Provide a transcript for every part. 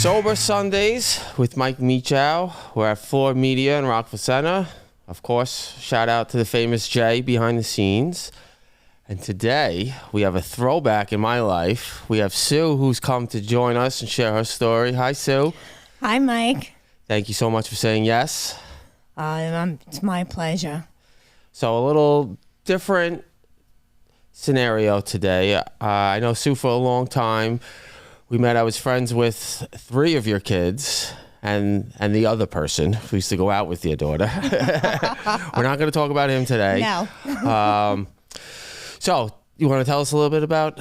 Sober Sundays with Mike Mechow. We're at Floor Media in Rockville Center. Of course, shout out to the famous Jay behind the scenes. And today, we have a throwback in my life. We have Sue, who's come to join us and share her story. Hi, Sue. Hi, Mike. Thank you so much for saying yes. It's my pleasure. So a little different scenario today. I know Sue for a long time. We met, I was friends with 3 of your kids and the other person who used to go out with your daughter. We're not going to talk about him today. No. So you want to tell us a little bit about,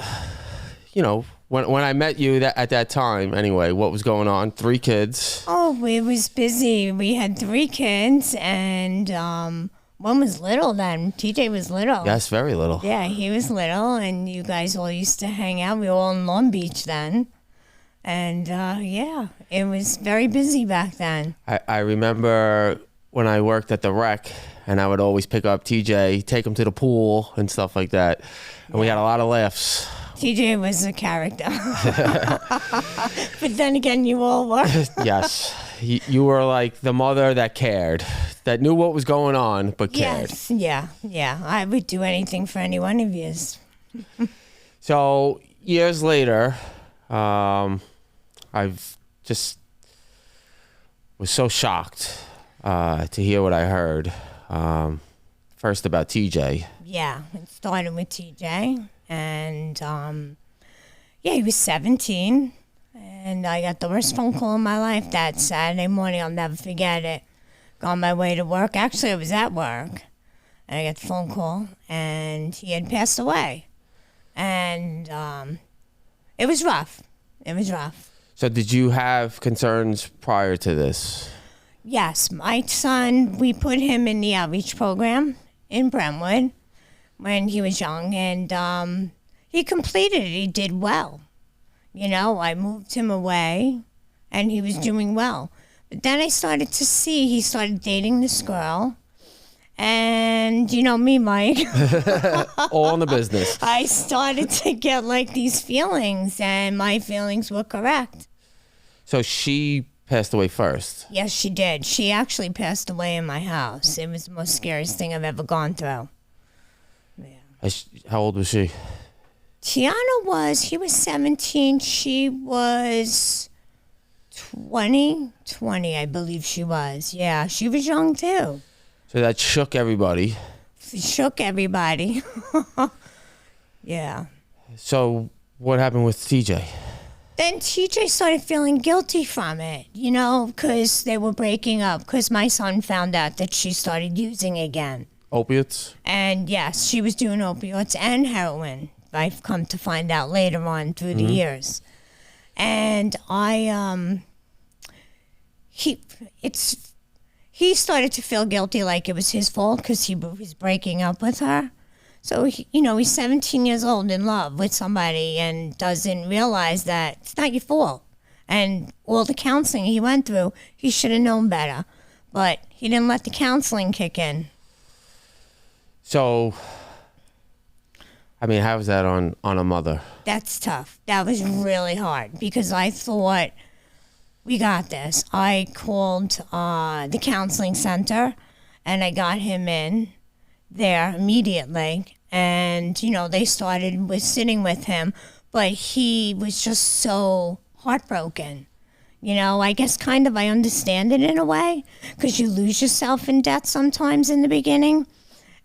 when I met you at that time, anyway, what was going on? 3 kids. Oh, it was busy. We had 3 kids, and one was little then. TJ was little. Yes, very little. Yeah, he was little, and you guys all used to hang out. We were all in Long Beach then. And, it was very busy back then. I remember when I worked at the rec, and I would always pick up TJ, take him to the pool and stuff like that. And we had a lot of laughs. TJ was a character. But then again, you all were. Yes. You were like the mother that cared, that knew what was going on, but cared. Yes, yeah. I would do anything for any one of you. So years later, I've just was so shocked to hear what I heard. First about TJ. Yeah, it started with TJ. And, he was 17. And I got the worst phone call in my life that Saturday morning. I'll never forget it. On my way to work. Actually, I was at work. And I got the phone call. And he had passed away. And it was rough. So did you have concerns prior to this? Yes. My son, we put him in the outreach program in Brentwood when he was young. And he completed it. He did well. I moved him away, and he was doing well. But then I started to see he started dating this girl. And you know me, Mike. All in the business. I started to get like these feelings, and my feelings were correct. So she passed away first? Yes, she did. She actually passed away in my house. It was the most scariest thing I've ever gone through. Yeah. How old was she? Tiana he was 17. She was 20, I believe she was. Yeah, she was young too. So that shook everybody. Yeah. So what happened with TJ? Then TJ started feeling guilty from it, because they were breaking up, because my son found out that she started using again. Opiates? And yes, she was doing opiates and heroin. I've come to find out later on through the years. And he started to feel guilty like it was his fault because he was breaking up with her. So, he's 17 years old in love with somebody and doesn't realize that it's not your fault. And all the counseling he went through, he should have known better. But he didn't let the counseling kick in. So, how was that on a mother? That's tough. That was really hard because I thought, we got this. I called the counseling center, and I got him in there immediately. And, they started sitting with him, but he was just so heartbroken. I guess kind of I understand it in a way because you lose yourself in debt sometimes in the beginning.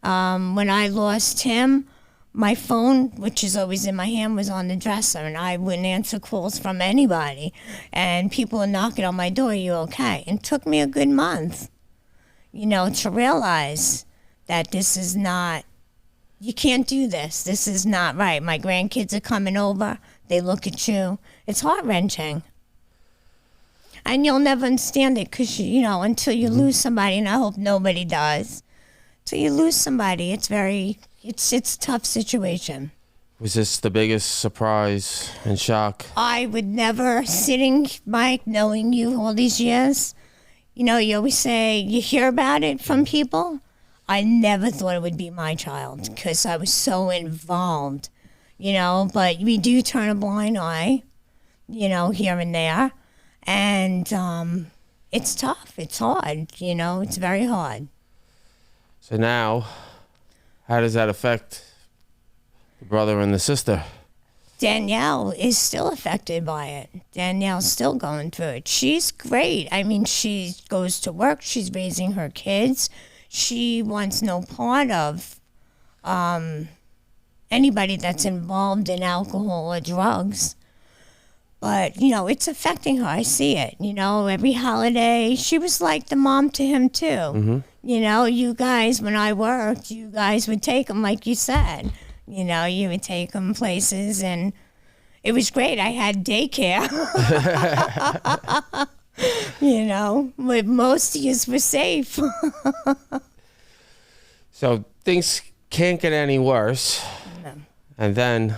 When I lost him, my phone, which is always in my hand, was on the dresser, and I wouldn't answer calls from anybody. And people were knocking on my door, "Are you okay?" And it took me a good month, to realize that this is not, you can't do this. This is not right. My grandkids are coming over. They look at you. It's heart-wrenching. And you'll never understand it because, until you lose somebody, and I hope nobody does, till you lose somebody, it's a tough situation. Was this the biggest surprise and shock? I would never, sitting, Mike, knowing you all these years, you always say you hear about it from people. I never thought it would be my child because I was so involved, but we do turn a blind eye, here and there. And it's tough. It's hard. It's very hard. So now, how does that affect the brother and the sister? Danielle is still affected by it. Danielle's still going through it. She's great. I mean, she goes to work. She's raising her kids. She wants no part of anybody that's involved in alcohol or drugs. But, it's affecting her. I see it. Every holiday, she was like the mom to him, too. Mm-hmm. You guys, when I worked, you guys would take them, like you said. You would take them places, and it was great. I had daycare. But most of us were safe. So things can't get any worse. No. And then...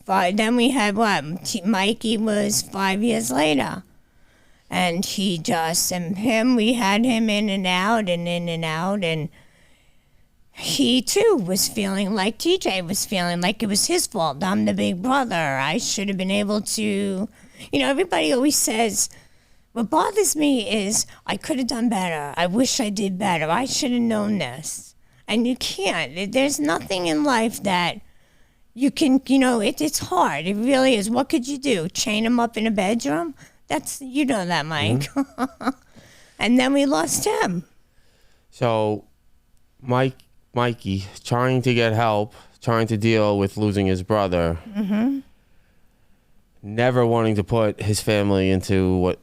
Then we had what? Mikey was 5 years later. And we had him in and out and in and out. And he, too, was feeling like TJ was feeling like it was his fault. I'm the big brother. I should have been able to... everybody always says, what bothers me is I could have done better. I wish I did better. I should have known this. And you can't. There's nothing in life that you can, it's hard. It really is. What could you do? Chain him up in a bedroom? You know that, Mike. Mm-hmm. And then we lost him. So Mikey, trying to get help, trying to deal with losing his brother, mm-hmm. never wanting to put his family into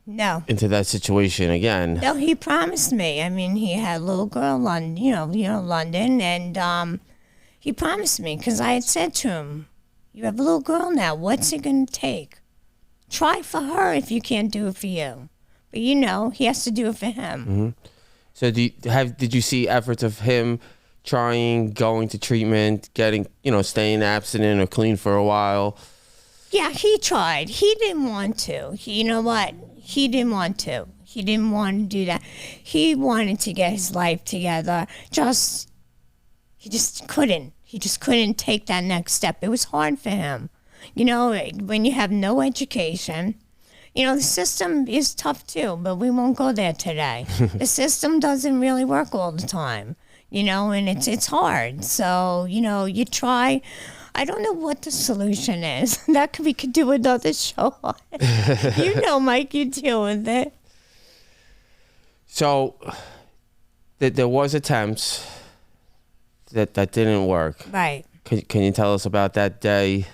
that situation again. No, he promised me. I mean, he had a little girl, London, and he promised me because I had said to him, "You have a little girl now. What's it going to take? Try for her if you can't do it for you, but he has to do it for him." Mm-hmm. So did you see efforts of him trying, going to treatment, getting, staying abstinent or clean for a while? Yeah, he tried. He didn't want to. You know what? He didn't want to. He didn't want to do that. He wanted to get his life together. He just couldn't. He just couldn't take that next step. It was hard for him. When you have no education, the system is tough too, but we won't go there today. The system doesn't really work all the time, and it's hard. So, you try. I don't know what the solution is. We could do another show on it. Mike, you deal with it. So there was attempts that didn't work. Right. Can you tell us about that day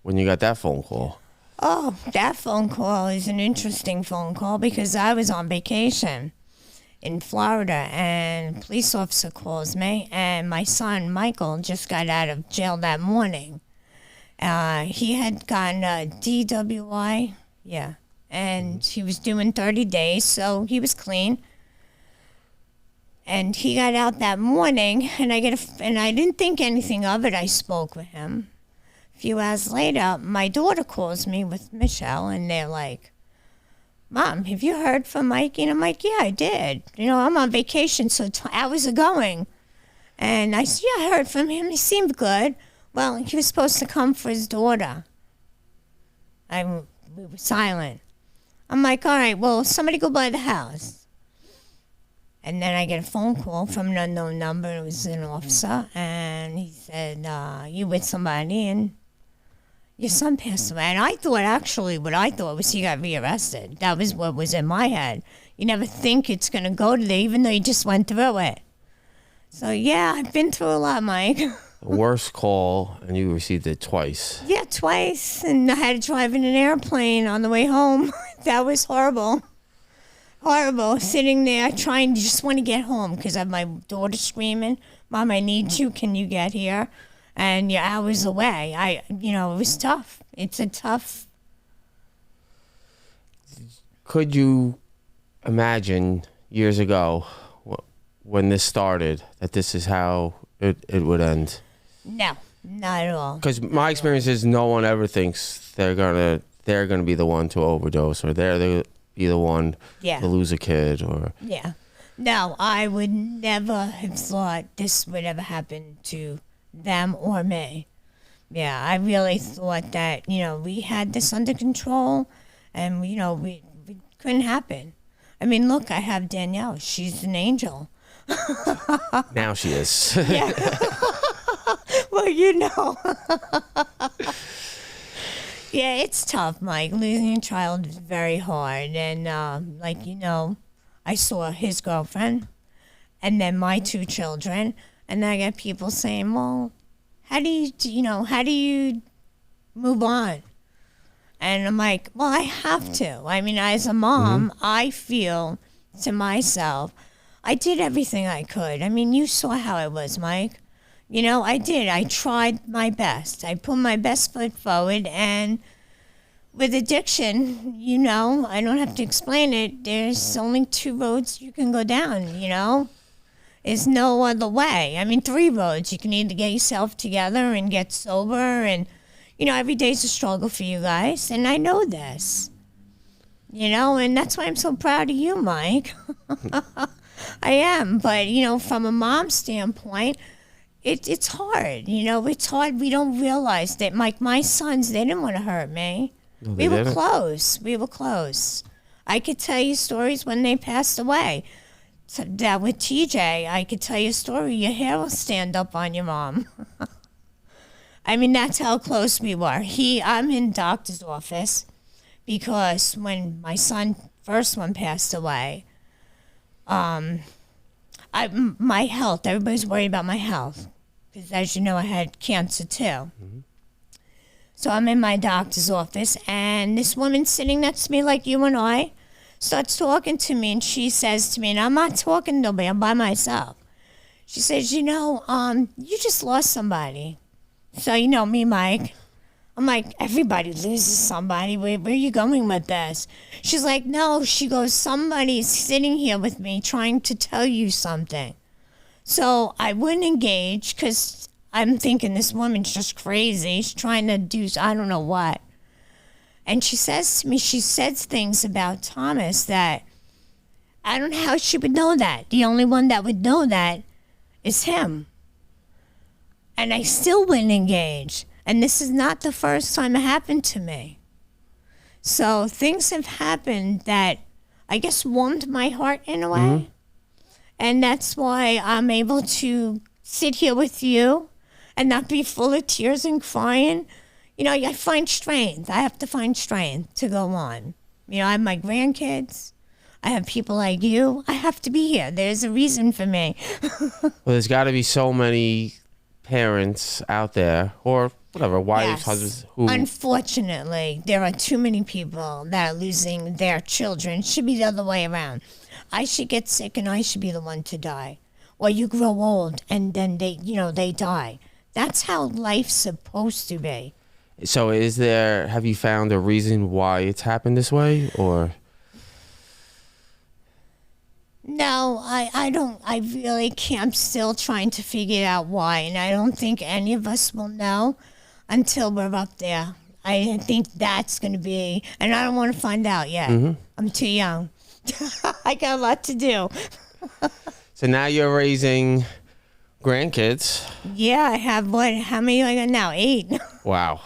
when you got that phone call? Oh, that phone call is an interesting phone call because I was on vacation in Florida and a police officer calls me and my son Michael just got out of jail that morning. He had gotten a DWI, and he was doing 30 days, so he was clean. And he got out that morning, and I didn't think anything of it. I spoke with him. A few hours later, my daughter calls me with Mechow, and they're like, "Mom, have you heard from Mikey?" And I'm like, "Yeah, I did. I'm on vacation, so hours are going." And I said, "Yeah, I heard from him. He seemed good." Well, he was supposed to come for his daughter. We were silent. I'm like, "All right, well, somebody go by the house." And then I get a phone call from an unknown number. It was an officer, and he said, "You with somebody, and your son passed away." And I thought, what I thought was he got rearrested. That was what was in my head. You never think it's going to go to there, even though you just went through it. So, yeah, I've been through a lot, Mike. Worst call, and you received it twice. Yeah, twice. And I had to drive in an airplane on the way home. That was horrible. Horrible. Sitting there trying to just want to get home because I have my daughter screaming, "Mom, I need you. Can you get here?" And you're hours away. It was tough. It's a tough. Could you imagine years ago when this started that this is how it would end? No, not at all. Because my experience is no one ever thinks they're gonna be the one to overdose or they're be the one to lose a kid or. Yeah. No, I would never have thought this would ever happen to them or me. Yeah, I really thought that, we had this under control And, we couldn't happen. I mean, look, I have Danielle. She's an angel. Now she is. Yeah. Well, Yeah, it's tough, Mike. Losing a child is very hard. And, I saw his girlfriend and then my 2 children. And then I get people saying, well, how do you move on? And I'm like, well, I have to. I mean, as a mom, I feel to myself, I did everything I could. I mean, you saw how I was, Mike. I did. I tried my best. I put my best foot forward. And with addiction, I don't have to explain it. There's only 2 roads you can go down, There's no other way. I mean, 3 roads. You can either get yourself together and get sober. And, every day's a struggle for you guys. And I know this. And that's why I'm so proud of you, Mike. I am. But, from a mom standpoint, it's hard. It's hard. We don't realize that, Mike, my sons, they didn't want to hurt me. No, we were close. We were close. I could tell you stories when they passed away. So that with TJ, I could tell you a story. Your hair will stand up on your mom. I mean, that's how close we were. I'm in doctor's office because when my first one passed away, my health, everybody's worried about my health. Because as you know, I had cancer too. Mm-hmm. So I'm in my doctor's office, and this woman sitting next to me like you and I starts talking to me, and she says to me, and I'm not talking to nobody, I'm by myself. She says, you just lost somebody. So, me, Mike, I'm like, everybody loses somebody. Where are you going with this? She's like, no, she goes, somebody's sitting here with me trying to tell you something. So I wouldn't engage because I'm thinking this woman's just crazy. She's trying to do, I don't know what. And she says to me, she says things about Thomas that I don't know how she would know that. The only one that would know that is him. And I still wouldn't engage. And this is not the first time it happened to me. So things have happened that I guess warmed my heart in a way. Mm-hmm. And that's why I'm able to sit here with you and not be full of tears and crying. I find strength. I have to find strength to go on. I have my grandkids. I have people like you. I have to be here. There's a reason for me. Well, there's got to be so many parents out there, or whatever, wives, husbands, who... Unfortunately, there are too many people that are losing their children. It should be the other way around. I should get sick and I should be the one to die. Or you grow old and then they die. That's how life's supposed to be. So have you found a reason why it's happened this way, or... No, I don't. I really can't. I'm still trying to figure out why, and I don't think any of us will know until we're up there. I think that's going to be, and I don't want to find out yet. Mm-hmm. I'm too young. I got a lot to do. So now you're raising grandkids. Yeah, I have how many I got now? 8. Wow.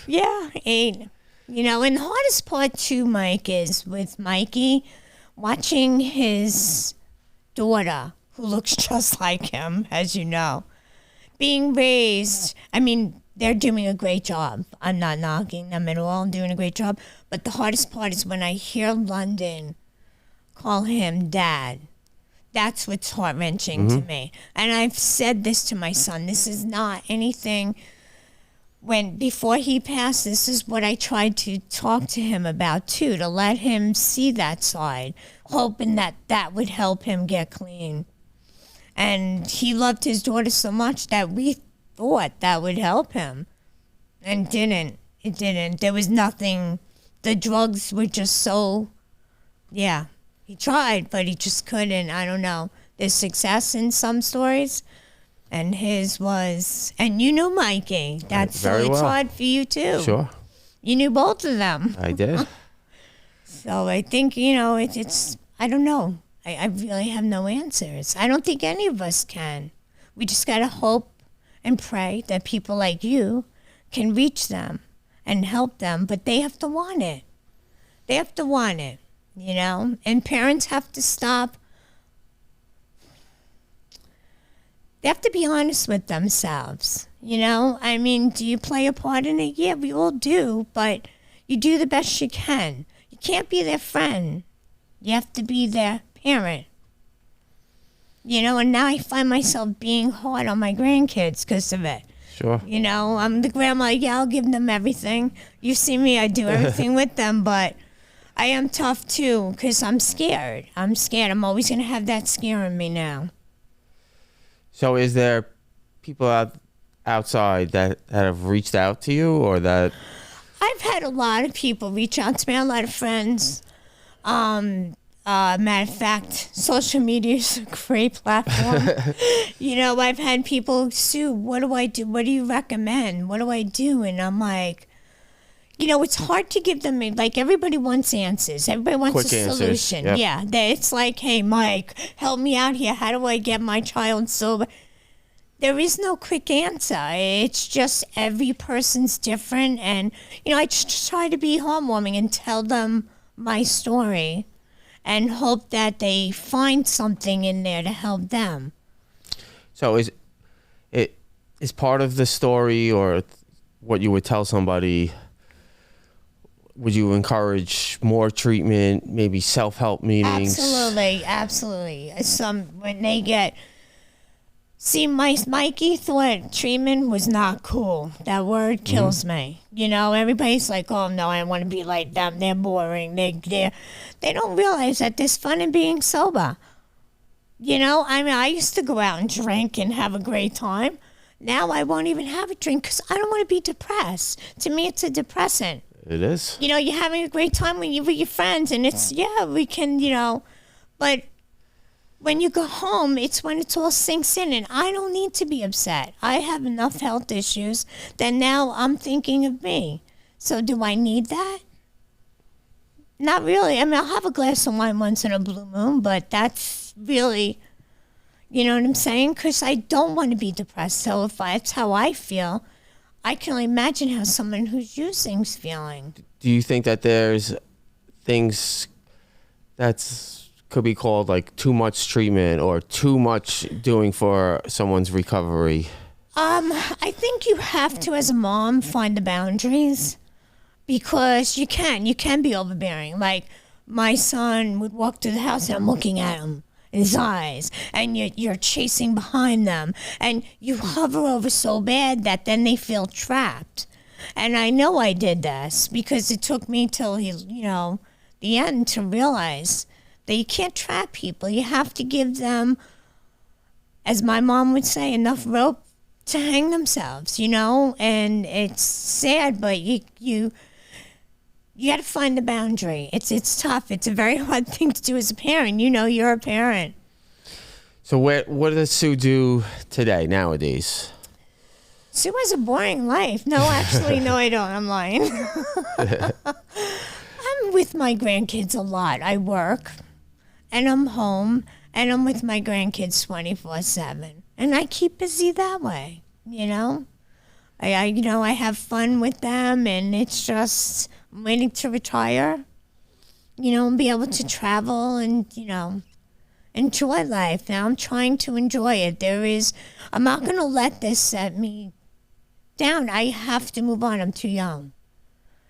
Yeah, 8. And the hardest part too, Mike, is with Mikey, watching his daughter, who looks just like him, as you know, being raised. I mean, they're doing a great job. I'm not knocking them at all. I'm doing a great job. But the hardest part is when I hear London call him Dad. That's what's heart-wrenching to me. And I've said this to my son. This is not anything... Before he passed, this is what I tried to talk to him about too, to let him see that side, hoping that would help him get clean. And he loved his daughter so much that we thought that would help him. And didn't. It didn't. There was nothing. The drugs were just so, yeah. He tried, but he just couldn't. I don't know. There's success in some stories. And his was, and you knew Mikey. That's so it's hard for you too. Sure. You knew both of them. I did. So I think, it's I don't know. I really have no answers. I don't think any of us can. We just got to hope and pray that people like you can reach them and help them, but they have to want it. They have to want it, you know? And parents have to stop. They have to be honest with themselves, you know? I mean, do you play a part in it? Yeah, we all do, but you do the best you can. You can't be their friend. You have to be their parent. You know, and now I find myself being hard on my grandkids because of it. Sure. You know, I'm the grandma, yeah, I'll give them everything. You see me, I do everything with them, but I am tough too because I'm scared. I'm scared. I'm always going to have that scare in me now. So is there people outside that have reached out to you, or that? I've had a lot of people reach out to me, a lot of friends. Matter of fact, social media is a great platform. You know, I've had people, Sue, what do I do? What do you recommend? What do I do? And I'm like, you know, it's hard to give them, like, everybody wants answers. Everybody wants Quick a answers. solution. Yep. Yeah, it's like, hey, Mike, help me out here. How do I get my child sober? There is no quick answer. It's just every person's different. And, you know, I just try to be heartwarming and tell them my story and hope that they find something in there to help them. So is part of the story, or what you would tell somebody, would you encourage more treatment, maybe self-help meetings? Absolutely. When they get... See, Mikey thought treatment was not cool. That word kills me. You know, everybody's like, oh, no, I want to be like them. They're boring. They don't realize that there's fun in being sober. You know, I mean, I used to go out and drink and have a great time. Now I won't even have a drink because I don't want to be depressed. To me, it's a depressant. It is. You know, you're having a great time when you're with your friends, and it's, yeah, we can, you know, but when you go home, it's when it all sinks in, and I don't need to be upset. I have enough health issues that now I'm thinking of me. So do I need that? Not really. I mean, I'll have a glass of wine once in a blue moon, but that's really, you know what I'm saying? Because I don't want to be depressed. So if that's how I feel, I can only imagine how someone who's using's feeling. Do you think that there's things that's could be called like too much treatment or too much doing for someone's recovery? I think you have to, as a mom, find the boundaries, because you can be overbearing. Like, my son would walk through the house and I'm looking at him in his eyes, and you're chasing behind them, and you hover over so bad that then they feel trapped. And I know I did this because it took me till the end to realize that you can't trap people. You have to give them, as my mom would say, enough rope to hang themselves, you know? And it's sad, but you got to find the boundary. It's tough. It's a very hard thing to do as a parent. You know, you're a parent. So what does Sue do today, nowadays? Sue has a boring life. No, actually, no, I don't. I'm lying. I'm with my grandkids a lot. I work, and I'm home, and I'm with my grandkids 24/7. And I keep busy that way, you know? I have fun with them, and it's just, I'm waiting to retire, you know, and be able to travel and, you know, enjoy life. Now I'm trying to enjoy it. I'm not going to let this set me down. I have to move on. I'm too young.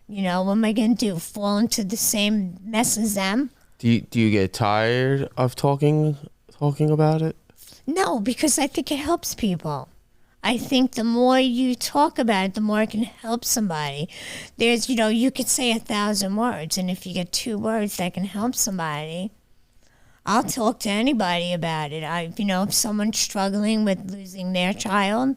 You know, what am I going to do? Fall into the same mess as them? Do you get tired of talking about it? No, because I think it helps people. I think the more you talk about it, the more it can help somebody. There's, you know, you could say 1,000 words, and if you get 2 words that can help somebody, I'll talk to anybody about it. If someone's struggling with losing their child,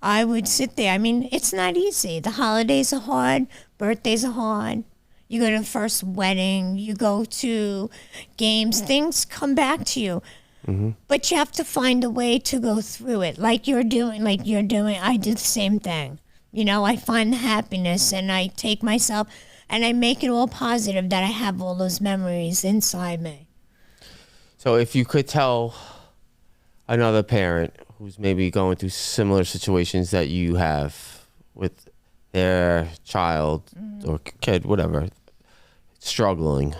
I would sit there. I mean, it's not easy. The holidays are hard. Birthdays are hard. You go to the first wedding. You go to games. Things come back to you. Mm-hmm. But you have to find a way to go through it. Like you're doing. I do the same thing. You know, I find the happiness, and I take myself and I make it all positive, that I have all those memories inside me. So if you could tell another parent who's maybe going through similar situations that you have with their child or kid, whatever, struggling,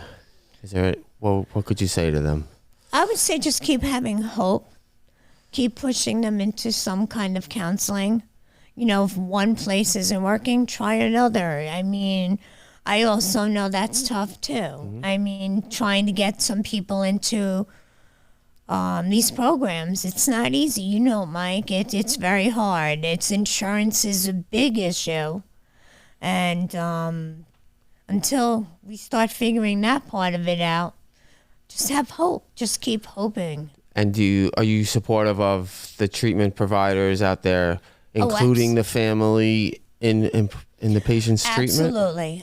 is there? What could you say to them? I would say just keep having hope. Keep pushing them into some kind of counseling. You know, if one place isn't working, try another. I mean, I also know that's tough too. Mm-hmm. I mean, trying to get some people into these programs, it's not easy. You know, Mike, it's very hard. Insurance is a big issue. And until we start figuring that part of it out, just have hope. Just keep hoping. And are you supportive of the treatment providers out there, including the family in the patient's treatment?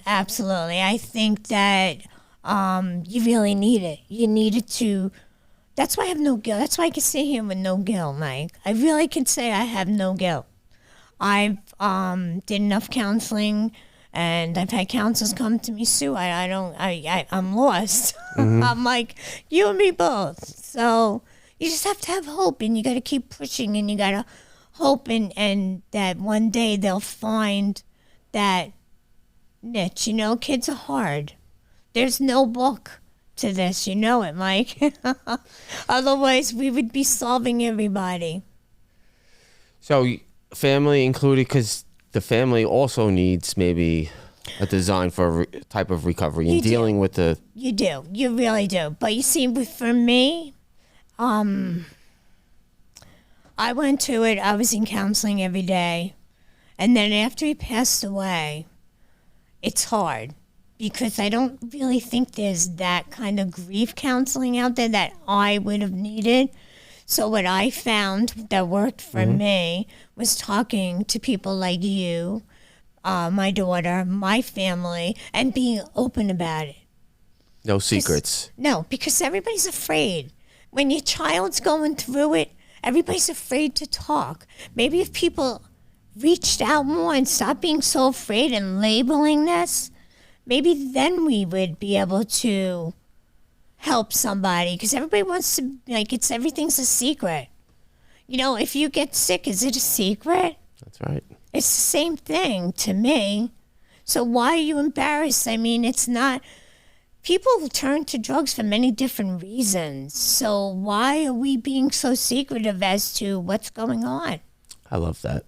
Absolutely. I think that you really need it. You need it to. That's why I have no guilt. That's why I can sit here with no guilt, Mike. I really can say I have no guilt. I've did enough counseling, and I've had counselors come to me, Sue. I'm lost. Mm-hmm. I'm like, you and me both. So you just have to have hope, and you got to keep pushing, and you got to hope and that one day they'll find that niche. You know, kids are hard. There's no book to this. You know it, Mike. Otherwise, we would be solving everybody. So family included, because the family also needs maybe a design for a type of recovery and dealing with the... You do. You really do. But you see, for me, I went to it. I was in counseling every day. And then after he passed away, it's hard because I don't really think there's that kind of grief counseling out there that I would have needed. So what I found that worked for me was talking to people like you, my daughter, my family, and being open about it. No secrets. No, because everybody's afraid. When your child's going through it, everybody's afraid to talk. Maybe if people reached out more and stopped being so afraid and labeling this, maybe then we would be able to help somebody, because everybody wants to, everything's a secret. You know, if you get sick, is it a secret? That's right. It's the same thing to me. So why are you embarrassed? I mean, it's not. People turn to drugs for many different reasons. So why are we being so secretive as to what's going on? I love that.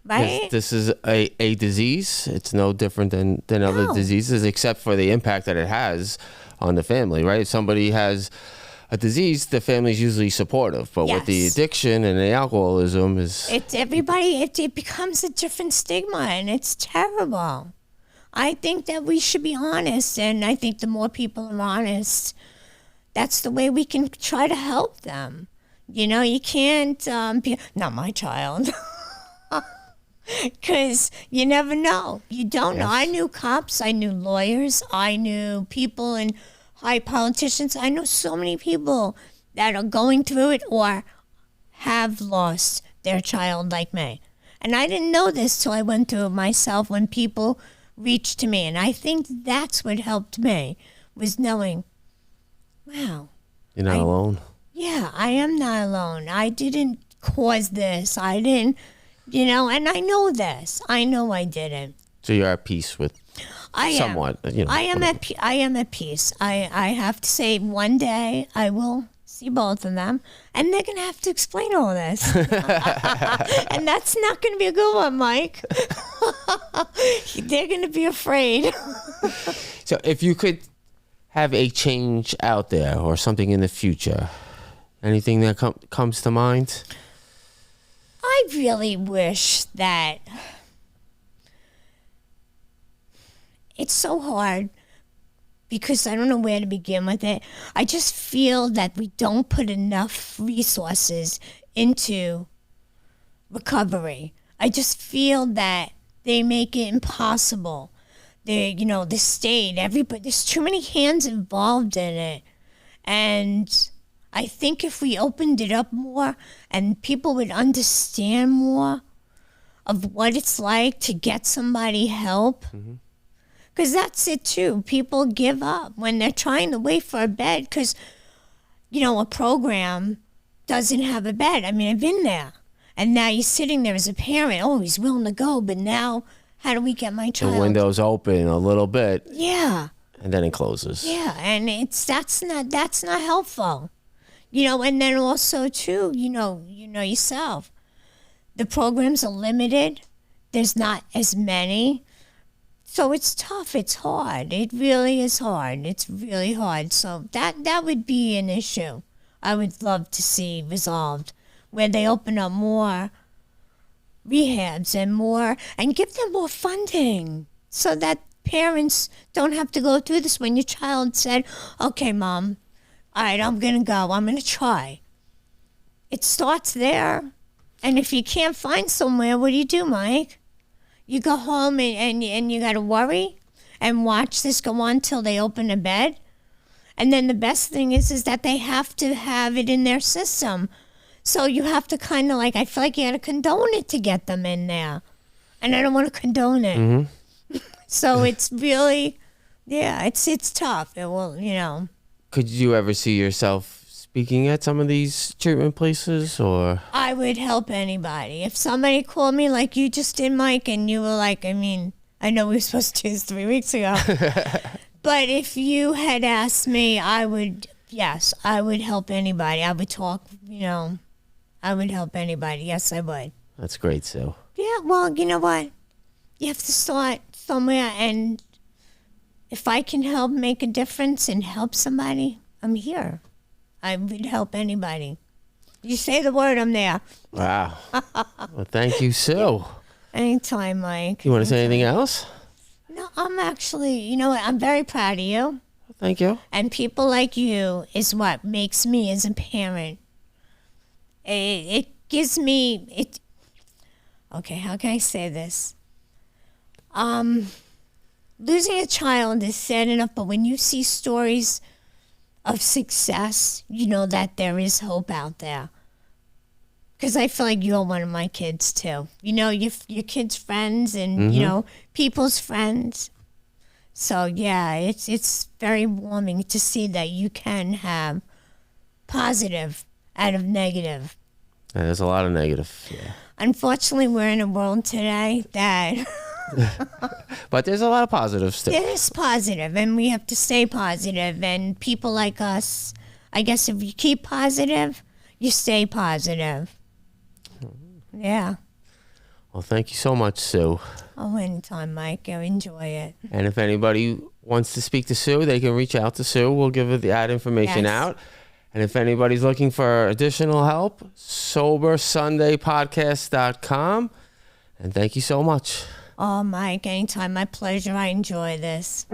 Right? This is a disease. It's no different than other diseases, except for the impact that it has on the family, right? If somebody has a disease, the family's usually supportive. But with the addiction and the alcoholism it becomes a different stigma, and it's terrible. I think that we should be honest, and I think the more people are honest, that's the way we can try to help them. You know, you can't be, not my child. Because you never know. You don't know. I knew cops. I knew lawyers. I knew people and high politicians. I know so many people that are going through it or have lost their child like me. And I didn't know this till I went through it myself when people reached to me. And I think that's what helped me, was knowing, wow. You're not alone. Yeah, I am not alone. I didn't cause this. I didn't... You know, and I know this. I know I didn't. So you're at peace with somewhat. You know, I am at peace. I have to say, one day I will see both of them, and they're going to have to explain all this. And that's not going to be a good one, Mike. They're going to be afraid. So if you could have a change out there or something in the future, anything that comes to mind? I really wish that it's so hard because I don't know where to begin with it. I just feel that we don't put enough resources into recovery. I just feel that they make it impossible. The state, everybody, there's too many hands involved in it. And I think if we opened it up more and people would understand more of what it's like to get somebody help, because that's it too. People give up when they're trying to wait for a bed because, a program doesn't have a bed. I mean, I've been there. And now you're sitting there as a parent. Oh, he's willing to go, but now how do we get my child? The window's open a little bit. Yeah. And then it closes. Yeah, and that's not helpful. And then also too, yourself. The programs are limited. There's not as many. So it's tough. It's hard. It really is hard. It's really hard. So that would be an issue I would love to see resolved, where they open up more rehabs and give them more funding so that parents don't have to go through this when your child said, okay, Mom, all right, I'm going to go. I'm going to try. It starts there. And if you can't find somewhere, what do, Mike? You go home and you got to worry and watch this go on till they open a bed. And then the best thing is that they have to have it in their system. So you have to kind of I feel like you got to condone it to get them in there. And I don't want to condone it. Mm-hmm. So it's really, it's tough. It will, Could you ever see yourself speaking at some of these treatment places, or? I would help anybody. If somebody called me like you just did, Mike, and you were like, I know we were supposed to do this 3 weeks ago. But if you had asked me, I would help anybody. I would talk, I would help anybody. Yes, I would. That's great, Sue. Yeah, well, you know what? You have to start somewhere, and if I can help make a difference and help somebody, I'm here. I would help anybody. You say the word, I'm there. Wow. Well, thank you, Sue. Anytime, Mike. You want to say anything else? No, I'm actually, you know what? I'm very proud of you. Thank you. And people like you is what makes me as a parent. It gives me, okay, how can I say this? Losing a child is sad enough, but when you see stories of success, you know that there is hope out there. Because I feel like you're one of my kids too. Your kids' friends and, people's friends. So, yeah, it's very warming to see that you can have positive out of negative. Yeah, there's a lot of negative. Yeah. Unfortunately, we're in a world today that... But there's a lot of positives too. There's positive, and we have to stay positive. And people like us, I guess if you keep positive, you stay positive. Yeah. Well, thank you so much, Sue. Oh, anytime, Mike. I enjoy it. And if anybody wants to speak to Sue, they can reach out to Sue. We'll give that information out. And if anybody's looking for additional help, SoberSundayPodcast.com. And thank you so much. Oh, Mike, anytime. My pleasure. I enjoy this.